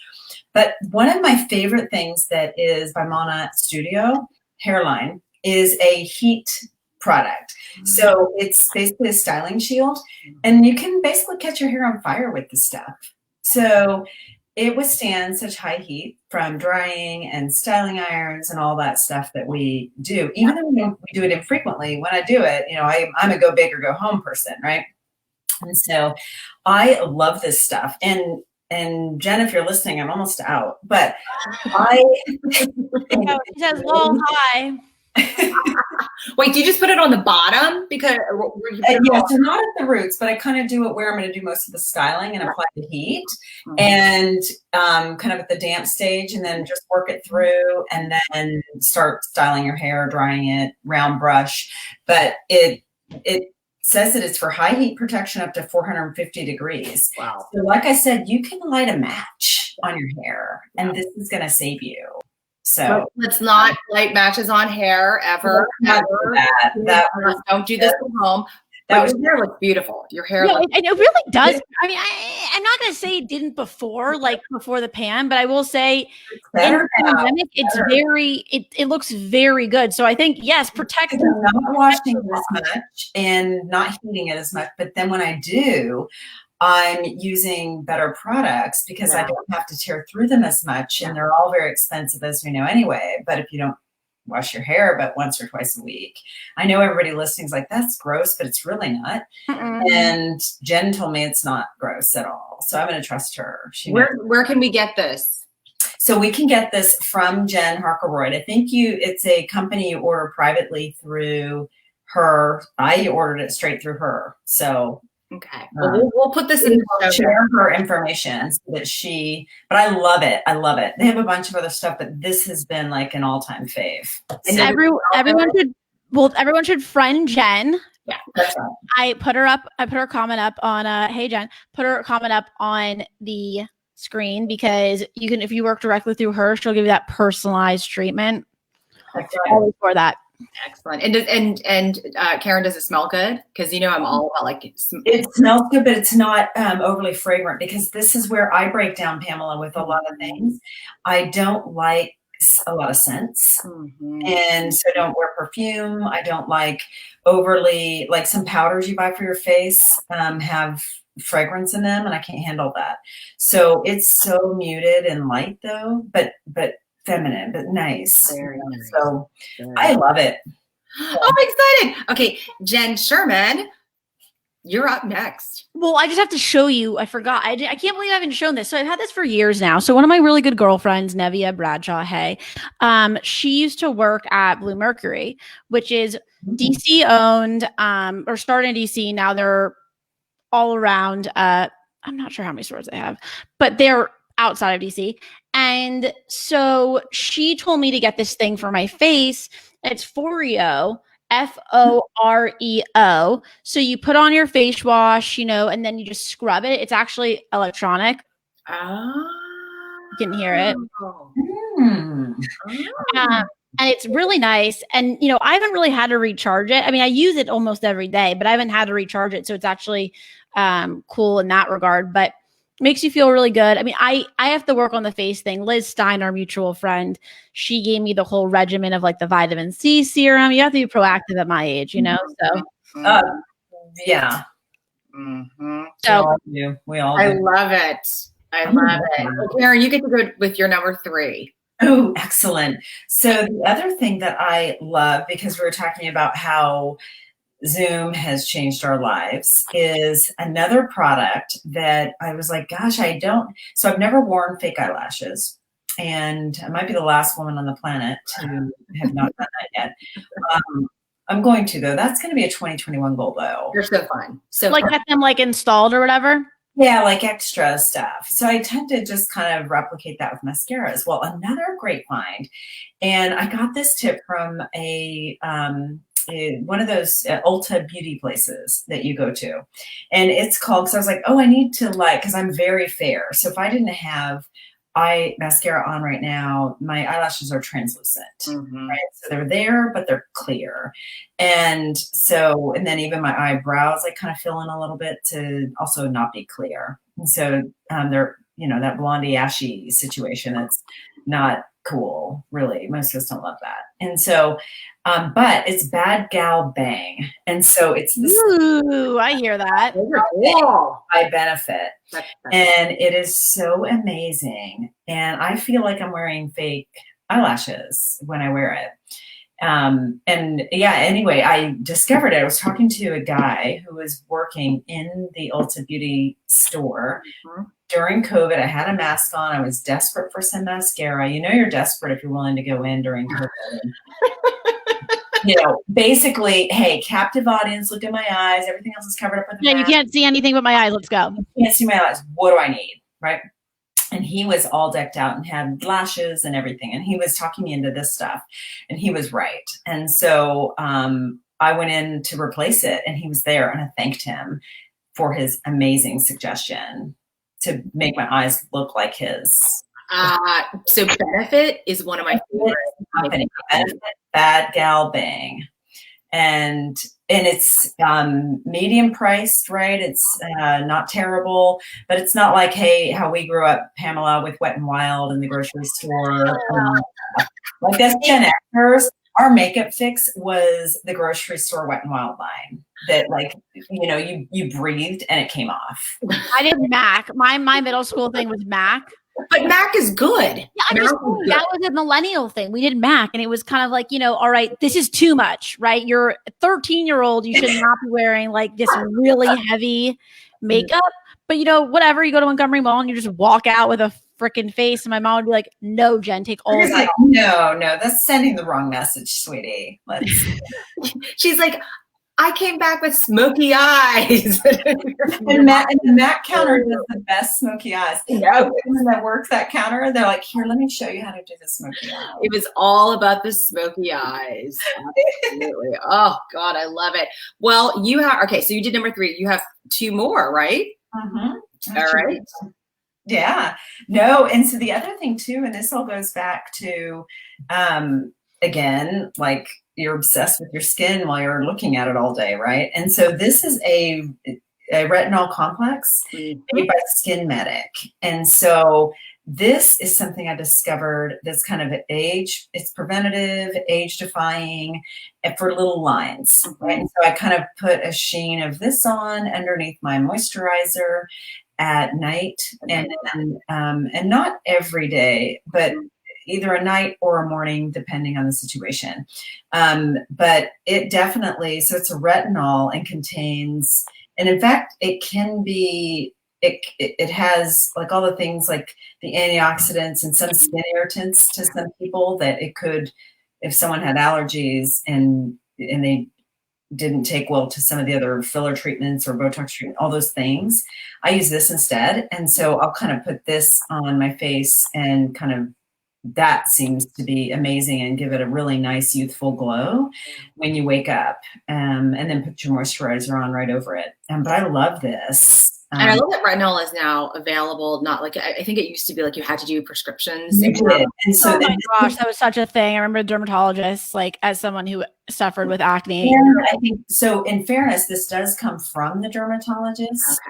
But one of my favorite things that is by Mana Studio Hairline is a heat product. Mm-hmm. So it's basically a styling shield, and you can basically catch your hair on fire with this stuff. So it withstands such high heat from drying and styling irons and all that stuff that we do. Even though we do it infrequently, when I do it, I'm a go big or go home person, right? And so I love this stuff. And Jen, if you're listening, I'm almost out. But it says low high. Wait, do you just put it on the bottom? Because so not at the roots, but I kind of do it where I'm going to do most of the styling and apply the heat, and kind of at the damp stage, and then just work it through, and then start styling your hair, drying it, round brush. But it says that it's for high heat protection up to 450 degrees. Wow. So like I said, you can light a match on your hair, and this is going to save you. So let's not light matches on hair ever. Don't do this at home. But your hair looks beautiful. Your hair and it really does. I mean, I'm not going to say it didn't before the pan, but I will say in the pandemic, it looks very good. So I think, yes, protect. I'm not washing it as much and not heating it as much. But then when I do, I'm using better products because I don't have to tear through them as much, and they're all very expensive, as we know anyway. But if you don't wash your hair but once or twice a week, I know everybody listening is like, that's gross, but it's really not. And Jen told me it's not gross at all, so I'm going to trust her. Where can we get this? So we can get this from Jen Harkleroyd. I think it's a company you order privately through her. I ordered it straight through her. So okay. Well, we'll put this in the show. Share her information so that but I love it. I love it. They have a bunch of other stuff, but this has been like an all-time fave. And everyone should friend Jen. Yeah, that's right. I put her comment up on hey Jen, put her comment up on the screen, because you can, if you work directly through her, she'll give you that personalized treatment. That's right. Always for that. Excellent. And Karen, does it smell good? Because I'm all about it smells good, but it's not overly fragrant, because this is where I break down, Pamela, with a lot of things. I don't like a lot of scents. And so I don't wear perfume. I don't like overly, like some powders you buy for your face have fragrance in them, and I can't handle that. So it's so muted and light though, but feminine, but nice. Very nice. So I love it. Oh, I'm excited. Okay, Jen Sherman, you're up next. Well, I just have to show you. I forgot. I can't believe I haven't shown this. So I've had this for years now. So one of my really good girlfriends, Nevia Bradshaw, she used to work at Blue Mercury, which is DC owned, or started in DC. Now they're all around. I'm not sure how many stores they have, but they're outside of DC. And so she told me to get this thing for my face. It's Foreo. Foreo. So you put on your face wash, and then you just scrub it. It's actually electronic. Oh. You can hear it. And it's really nice. And, I haven't really had to recharge it. I mean, I use it almost every day, but I haven't had to recharge it. So it's actually cool in that regard. But makes you feel really good. I mean, I have to work on the face thing. Liz Stein, our mutual friend, she gave me the whole regimen of like the vitamin C serum. You have to be proactive at my age, So yeah. So we all I love it. I love it. Well, Karen, you get to go with your number 3. Oh, excellent. So the other thing that I love, because we were talking about how Zoom has changed our lives, is another product that I was like, gosh, so I've never worn fake eyelashes, and I might be the last woman on the planet to have not done that yet. I'm going to, though. That's going to be a 2021 goal, though. You're so fun. So like get them like installed or whatever. Yeah, like extra stuff. So I tend to just kind of replicate that with mascaras. Well, another great find, and I got this tip from one of those Ulta beauty places that you go to, and it's called, because I was like, I need to because I'm very fair. So if I didn't have eye mascara on right now, my eyelashes are translucent, right? So they're there, but they're clear. And then even my eyebrows, kind of fill in a little bit to also not be clear. And so they're, that blondie ashy situation, that's not cool, really. Most of us don't love that. And so, but it's Bad Gal Bang. And so it's this. Ooh, I hear that. I benefit. And it is so amazing. And I feel like I'm wearing fake eyelashes when I wear it. Anyway, I discovered it. I was talking to a guy who was working in the Ulta Beauty store during COVID. I had a mask on. I was desperate for some mascara. You're desperate if you're willing to go in during COVID. Basically, hey, captive audience, look at my eyes. Everything else is covered up with the mask. You can't see anything but my eyes. Let's go. You can't see my eyes. What do I need? Right? And he was all decked out and had lashes and everything. And he was talking me into this stuff. And he was right. And so I went in to replace it, and he was there, and I thanked him for his amazing suggestion to make my eyes look like his. So Benefit is one of my favorite companies. Bad Gal Bang. And it's medium priced, right? It's not terrible, but it's not like, hey, how we grew up, Pamela, with Wet n Wild in the grocery store. Like us Gen Xers, our makeup fix was the grocery store Wet n Wild line that, you breathed and it came off. I did MAC. My middle school thing was MAC. But MAC is good. Yeah, that was a millennial thing. We did MAC, and it was kind of like, all right, this is too much, right? You're a 13-year-old. You should not be wearing this really heavy makeup. But, whatever. You go to Montgomery Mall and you just walk out with a freaking face. And my mom would be like, no, Jen, take all of that. No, that's sending the wrong message, sweetie. She's like, I came back with smoky eyes. and the MAC counter does the best smoky eyes. When that works that counter, they're like, here, let me show you how to do the smoky eyes. It was all about the smoky eyes. Absolutely. Oh, God, I love it. Well, so you did number 3. You have 2 more, right? Mm-hmm. All right. Yeah. No, and so the other thing, too, and this all goes back to, again, you're obsessed with your skin while you're looking at it all day, right? And so this is a retinol complex made by Skin Medic. And so This is something I discovered that's kind of it's preventative, age defying, and for little lines, right? And so I kind of put a sheen of this on underneath my moisturizer at night, and not every day, but either a night or a morning, depending on the situation. But it definitely, so it's a retinol and contains, and in fact, it can be, it has like all the things like the antioxidants and some skin irritants to some people that it could, if someone had allergies and they didn't take well to some of the other filler treatments or Botox treatment, all those things, I use this instead. And so I'll kind of put this on my face and kind of, that seems to be amazing and give it a really nice youthful glow when you wake up, and then put your moisturizer on right over it. But I love this. And I love that retinol is now available. Not like, I think it used to be like you had to do prescriptions. You did. And so oh my gosh, that was such a thing. I remember a dermatologist, like as someone who suffered with acne. And I think so. In fairness, this does come from the dermatologist.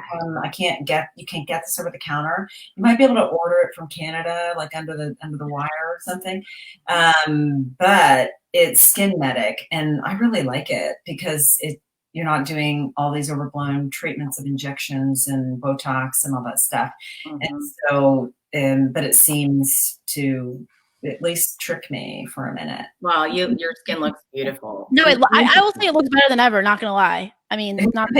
Okay. You can't get this over the counter. You might be able to order it from Canada, like under the wire or something. But it's Skin Medic, and I really like it because you're not doing all these overblown treatments of injections and Botox and all that stuff. And so, but it seems to at least trick me for a minute. Wow, your skin looks beautiful. No, I will say it looks better than ever, not gonna lie. I mean, it's not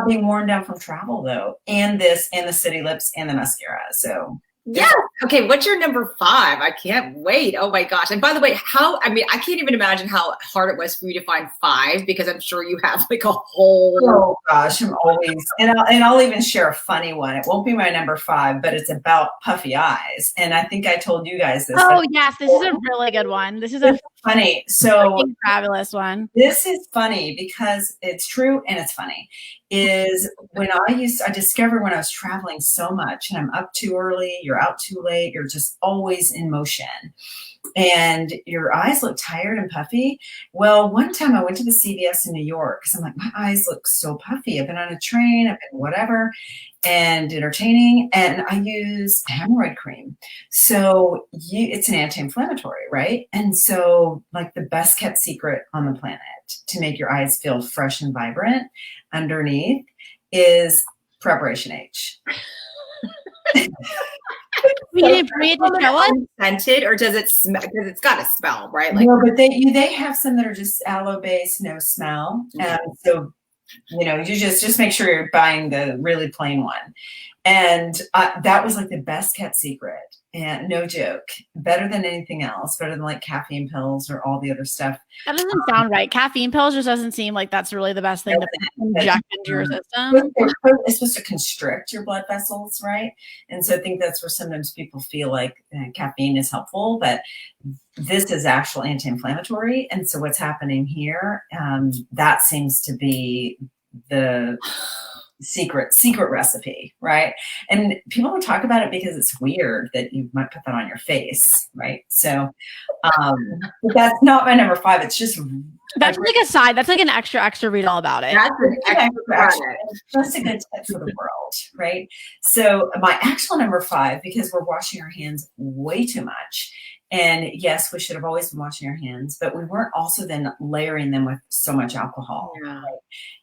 being worn down from travel though. And this, and the City Lips, and the mascara. So yeah. Okay. What's your number 5? I can't wait. Oh my gosh. And by the way, I can't even imagine how hard it was for you to find 5, because I'm sure you have like a whole. Oh gosh. I'm always, and I'll even share a funny one. It won't be my number 5, but it's about puffy eyes. And I think I told you guys this. Oh yes. This is a really good one. This is a funny. So fabulous one. This is funny because it's true and it's funny. Is when I discovered when I was traveling so much, and I'm up too early, you're out too late, you're just always in motion, and your eyes look tired and puffy. Well, one time I went to the CVS in New York because I'm like, my eyes look so puffy. I've been on a train, I've been whatever, and entertaining, and I use hemorrhoid cream. So it's an anti-inflammatory, right? And so like the best kept secret on the planet to make your eyes feel fresh and vibrant underneath is Preparation H. We need to show it scented, or does it smell? Because it's got to smell, right? Like, no, but they have some that are just aloe based, no smell. So you just make sure you're buying the really plain one. And that was like the best kept secret, and no joke, better than anything else, better than like caffeine pills or all the other stuff. That doesn't sound right. Caffeine pills just doesn't seem like that's really the best thing to inject into your system. It's supposed to constrict your blood vessels, right? And so I think that's where sometimes people feel like caffeine is helpful, but this is actual anti-inflammatory. And so what's happening here, that seems to be the secret recipe, right? And people don't talk about it because it's weird that you might put that on your face, right? So but that's not my number 5. It's just that's like a side, that's like an extra read all about it. That's an extra. Just a good tip for the world, right? So my actual number 5, because we're washing our hands way too much. And yes, we should have always been washing our hands, but we weren't also then layering them with so much alcohol, right?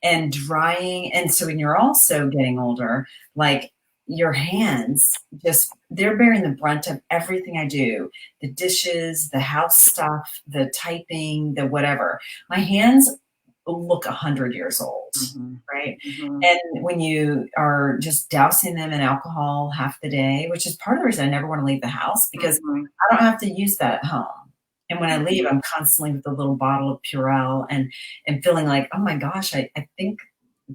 And drying. And so when you're also getting older, like your hands they're bearing the brunt of everything I do, the dishes, the house stuff, the typing, the whatever. My hands look 100 years old, right? And when you are just dousing them in alcohol half the day, which is part of the reason I never want to leave the house, because I don't have to use that at home. And when I leave, I'm constantly with a little bottle of Purell and feeling like, oh my gosh, I think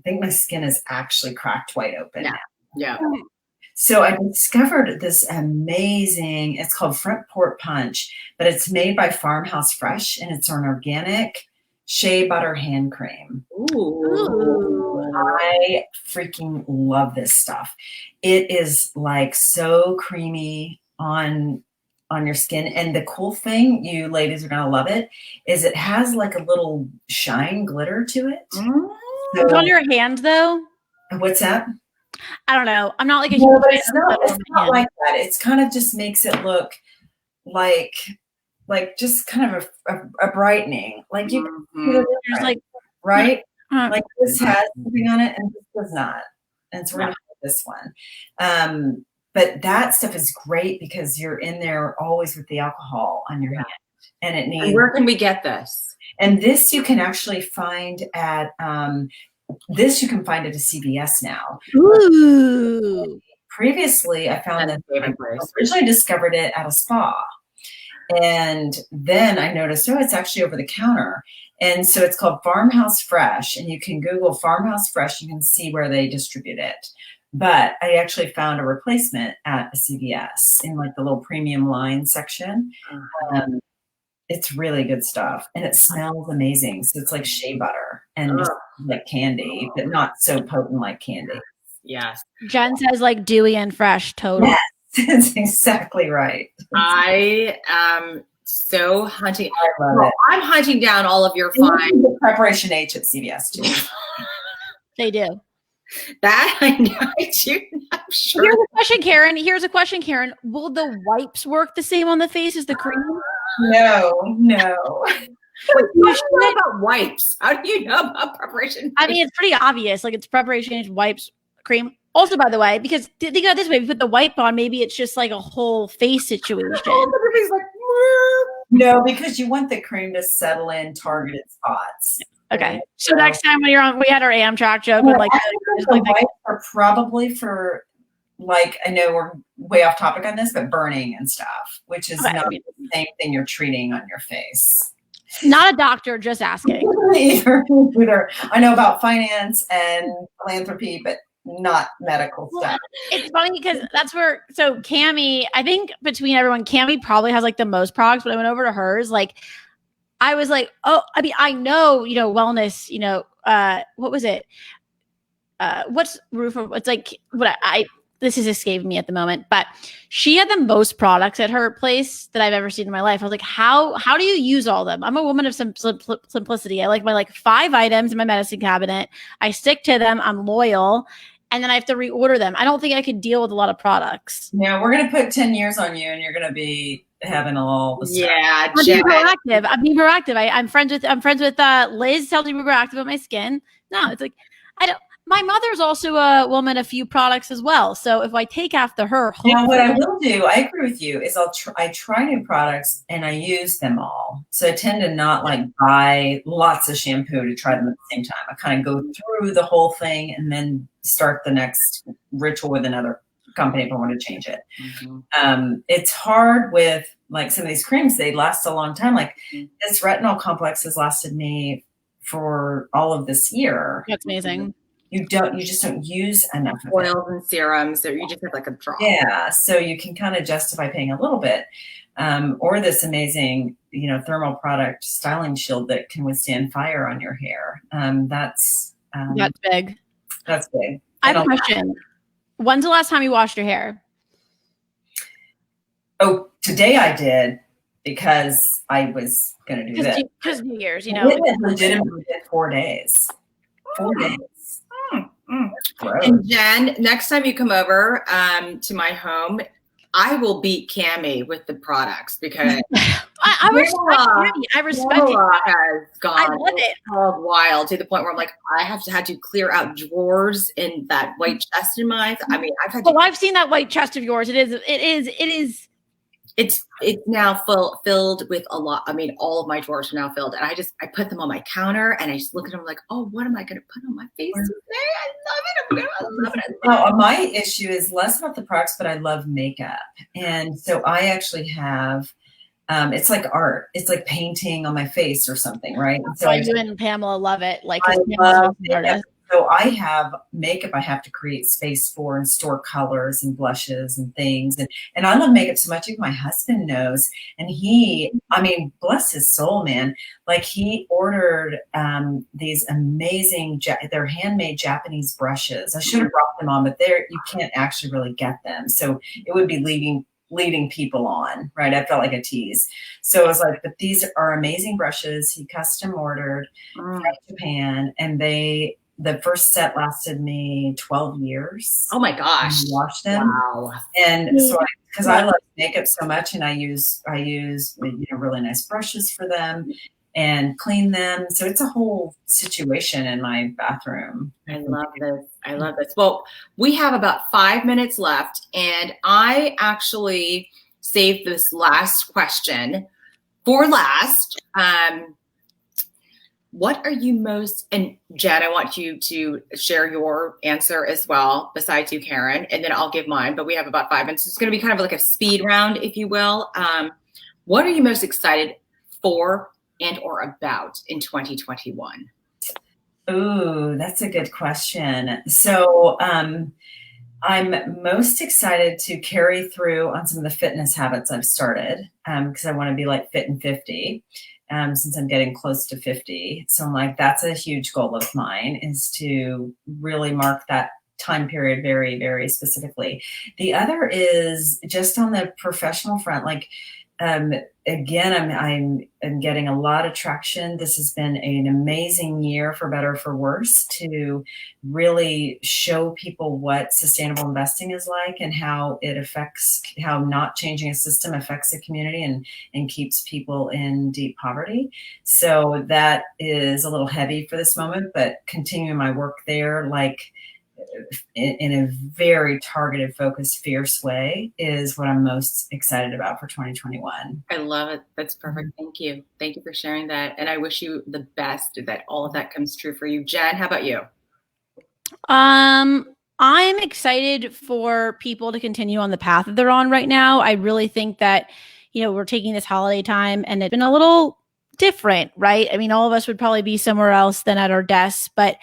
my skin is actually cracked wide open now. Yeah. So I discovered this amazing, it's called Front Port Punch, but it's made by Farmhouse Fresh, and it's an organic shea butter hand cream. Ooh. I freaking love this stuff. It is like so creamy on your skin. And the cool thing, you ladies are going to love it, is it has like a little shine glitter to it. So, on your hand though? What's that? I don't know. I'm not like a No, huge but fan it's of not, glitter it's on my not hand. like that. It's kind of just makes it look like just kind of a brightening. Like you can see the There's difference, like, right? uh, Like this has something on it and this does not. And so we're gonna have this one. But that stuff is great because you're in there always with the alcohol on your hand. And it needs. And where can we get this? And this you can actually find at this you can find at a CVS now. ooh. Previously, I found That's that my favorite I place. originally discovered it at a spa. And then I noticed, it's actually over the counter. And so it's called Farmhouse Fresh. And you can Google Farmhouse Fresh. You can see where they distribute it. But I actually found a replacement at a CVS in like the little premium line section. It's really good stuff. And it smells amazing. So it's like shea butter and just like candy, but not so potent like candy. Yes. Jen says like dewy and fresh. Totally. Yes, that's exactly right. I am so hunting. I love it. I'm hunting down all of your And you fine. can get Preparation H at CVS too. They do. That I know. I do. I'm sure. Here's a question, Karen. Will the wipes work the same on the face as the cream? No. Wait, how do you know about wipes? How do you know about preparation? I mean, it's pretty obvious. Like it's preparation, wipes, cream. Also, by the way, because think about it this way, if you put the wipe on, maybe it's just like a whole face situation. Everybody's like, No, because you want the cream to settle in targeted spots. Okay. So next time when you're on, we had our Amtrak joke with like, the wipes are probably for like, I know we're way off topic on this, but burning and stuff, which is not the same thing you're treating on your face. Not a doctor, just asking. Either. I know about finance and philanthropy, but not medical stuff. It's funny because that's where, so Cammie, I think between everyone, Cammie probably has like the most products, but I went over to hers. Like, I was like, oh, I mean, I know, wellness, what was it? What's roof? It's like, this is escaping me at the moment, but she had the most products at her place that I've ever seen in my life. I was like, how do you use all of them? I'm a woman of simplicity. I like my 5 items in my medicine cabinet. I stick to them. I'm loyal. And then I have to reorder them. I don't think I could deal with a lot of products. Yeah, we're going to put 10 years on you and you're going to be having all the stuff. yeah, I'm being proactive. I'm friends with Liz tells me to be proactive about my skin. No, it's like, my mother's also a woman of few products as well. So if I take after her, now what I will do, I agree with you, is I try new products and I use them all. So I tend to not like buy lots of shampoo to try them at the same time. I kind of go through the whole thing and then start the next ritual with another company if I want to change it. It's hard with like some of these creams, they last a long time. Like this retinol complex has lasted me for all of this year. That's amazing. You just don't use enough of oils and serums, so you just have like a drop. Yeah, so you can kind of justify paying a little bit, or this amazing, thermal product styling shield that can withstand fire on your hair. That's big. That's big. I have a question. When's the last time you washed your hair? Oh, today I did because I was going to do this. Because New Year's, It legitimately did 4 days. 4 days. And Jen, next time you come over to my home, I will beat Cammie with the products because I respect it. Has gone I love it. wild to the point where I'm like, I had to clear out drawers in that white chest of mine. I mean, I've seen that white chest of yours. It is. It's now filled with a lot. I mean, all of my drawers are now filled, and I put them on my counter, and I just look at them like, oh, what am I going to put on my face today? I love it. Well, my issue is less about the products, but I love makeup, and so I actually have. It's like art. It's like painting on my face or something, right? And so you and Pamela love it. Like I love makeup. So I have makeup I have to create space for and store colors and blushes and things. And I love makeup so much. Even my husband knows. And bless his soul, man. Like he ordered these amazing, they're handmade Japanese brushes. I should have brought them on, but you can't actually really get them. So it would be leading people on, right? I felt like a tease. So I was like, but these are amazing brushes. He custom ordered from Japan, and the first set lasted me 12 years. Oh my gosh. Wash them. Wow. And so because I love makeup so much, and I use really nice brushes for them and clean them. So it's a whole situation in my bathroom. I love this. Well, we have about 5 minutes left, and I actually saved this last question for last. What are you most, and Jen, I want you to share your answer as well, besides you, Karen, and then I'll give mine, but we have about 5 minutes. It's going to be kind of like a speed round, if you will. What are you most excited for and or about in 2021? Ooh, that's a good question. So I'm most excited to carry through on some of the fitness habits I've started because I want to be like fit and 50 since I'm getting close to 50. So I'm like, that's a huge goal of mine, is to really mark that time period very, very specifically. The other is just on the professional front, like again, I'm getting a lot of traction. This has been an amazing year, for better or for worse, to really show people what sustainable investing is like and how it affects, how not changing a system affects a community and keeps people in deep poverty. So that is a little heavy for this moment, but continuing my work there, like in a very targeted, focused, fierce way, is what I'm most excited about for 2021. I love it. That's perfect. Thank you. Thank you for sharing that. And I wish you the best, that all of that comes true for you. Jen, how about you? I'm excited for people to continue on the path that they're on right now. I really think that, we're taking this holiday time and it's been a little different, right? I mean, all of us would probably be somewhere else than at our desks, but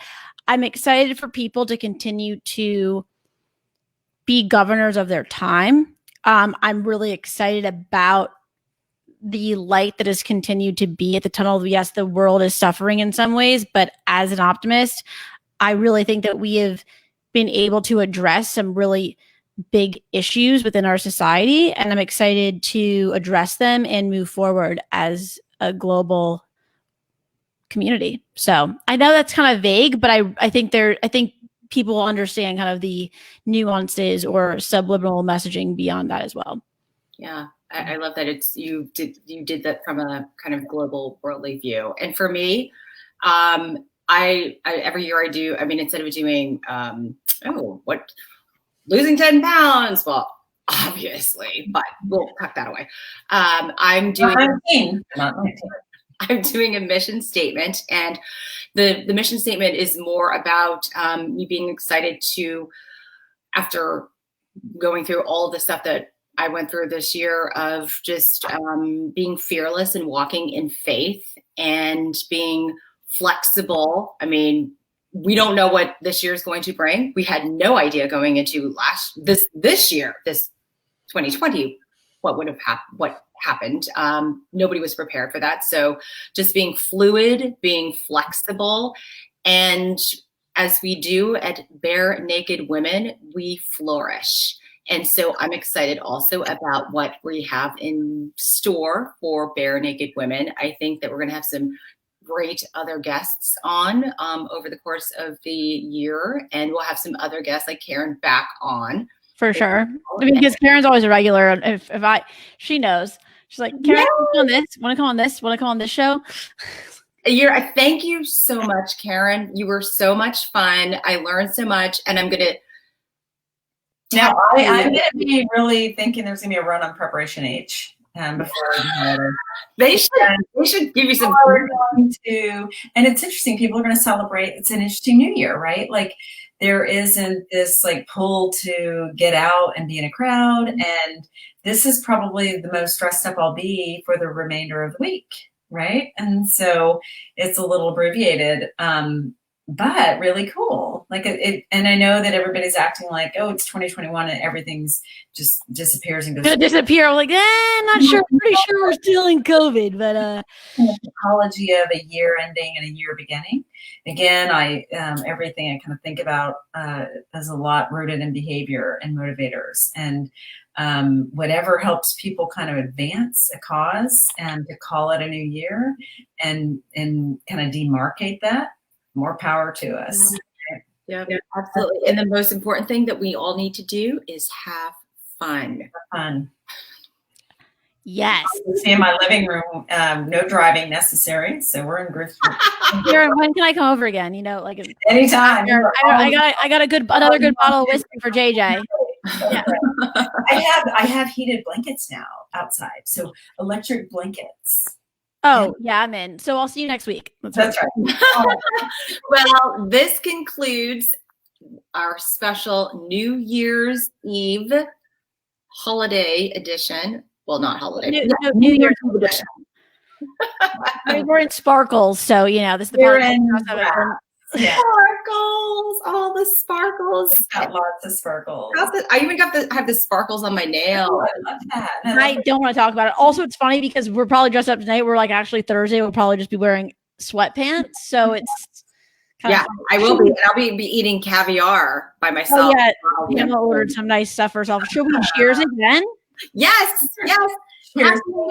I'm excited for people to continue to be governors of their time. I'm really excited about the light that has continued to be at the tunnel. Yes, the world is suffering in some ways, but as an optimist, I really think that we have been able to address some really big issues within our society, and I'm excited to address them and move forward as a global community. So I know that's kind of vague, but I think people will understand kind of the nuances or subliminal messaging beyond that as well. Yeah, I love that you did that from a kind of global worldly view. And for me, I every year I do. I mean, instead of doing losing 10 pounds, well, obviously, but we'll tuck that away. I'm doing. I'm doing a mission statement, and the mission statement is more about me being excited to, after going through all of the stuff that I went through this year, of just being fearless and walking in faith and being flexible. I mean, we don't know what this year is going to bring. We had no idea going into this year, this 2020, what happened. Nobody was prepared for that. So just being fluid, being flexible, and as we do at Bare Naked Women, we flourish. And so I'm excited also about what we have in store for Bare Naked Women. I think that we're going to have some great other guests on over the course of the year, and we'll have some other guests like Karen back on. For sure. I mean, because Karen's always a regular. She knows. She's like, Karen, want to come on this show? Thank you so much, Karen. You were so much fun. I learned so much, and I'm gonna. Now I'm gonna be really thinking there's gonna be a run on Preparation H before they should give you some. And it's interesting. People are going to celebrate. It's an interesting New Year, right? Like, there isn't this like pull to get out and be in a crowd. And this is probably the most dressed up I'll be for the remainder of the week. Right. And so it's a little abbreviated, but really cool. Like and I know that everybody's acting like, oh, it's 2021 and everything's just disappears and goes. Gonna disappear. I'm like, not sure. Pretty sure we're still in COVID, but the psychology of a year ending and a year beginning. Again, everything I kind of think about is a lot rooted in behavior and motivators, and whatever helps people kind of advance a cause and to call it a new year and kind of demarcate that. More power to us. Yeah, absolutely. And the most important thing that we all need to do is have fun. Fun. Yes. See in my living room, no driving necessary. So we're in group. Karen, when can I come over again? You know, like Anytime. I got another good bottle of whiskey for JJ. Yeah. I have heated blankets now outside. So electric blankets. Oh, yeah, I'm in. So I'll see you next week. That's right. Well, this concludes our special New Year's Eve holiday edition. Well, not holiday. New Year's Eve edition. We're in sparkles, so this is the part Sparkles, all the sparkles. It's got lots of sparkles. I even have the sparkles on my nail. Oh, I love that. I don't want to talk about it. Also, it's funny because we're probably dressed up tonight. We're like actually Thursday. We'll probably just be wearing sweatpants. So it's yeah, I will be. And I'll be eating caviar by myself. Oh, yeah. Emma ordered some nice stuff for herself. Should we cheers again? Yes. Happy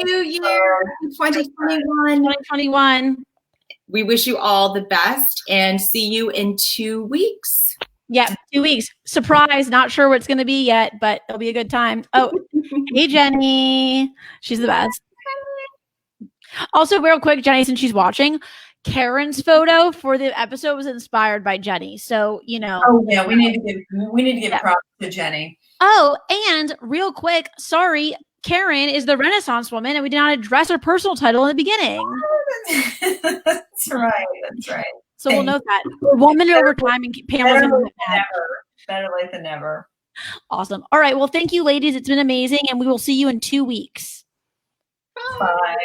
New Year 2021. We wish you all the best and see you in 2 weeks. Yeah, 2 weeks. Surprise. Not sure what it's going to be yet, but it'll be a good time. Oh, hey, Jenny. She's the best. Also, real quick, Jenny, since she's watching, Karen's photo for the episode was inspired by Jenny. So, Oh, yeah. We need to give props to Jenny. Oh, and real quick, sorry, Karen is the Renaissance woman, and we did not address her personal title in the beginning. That's right. So we'll note that. We're 1 minute over time, and Pamela's going to Better late than never. Awesome. All right. Well, thank you, ladies. It's been amazing, and we will see you in 2 weeks. Bye.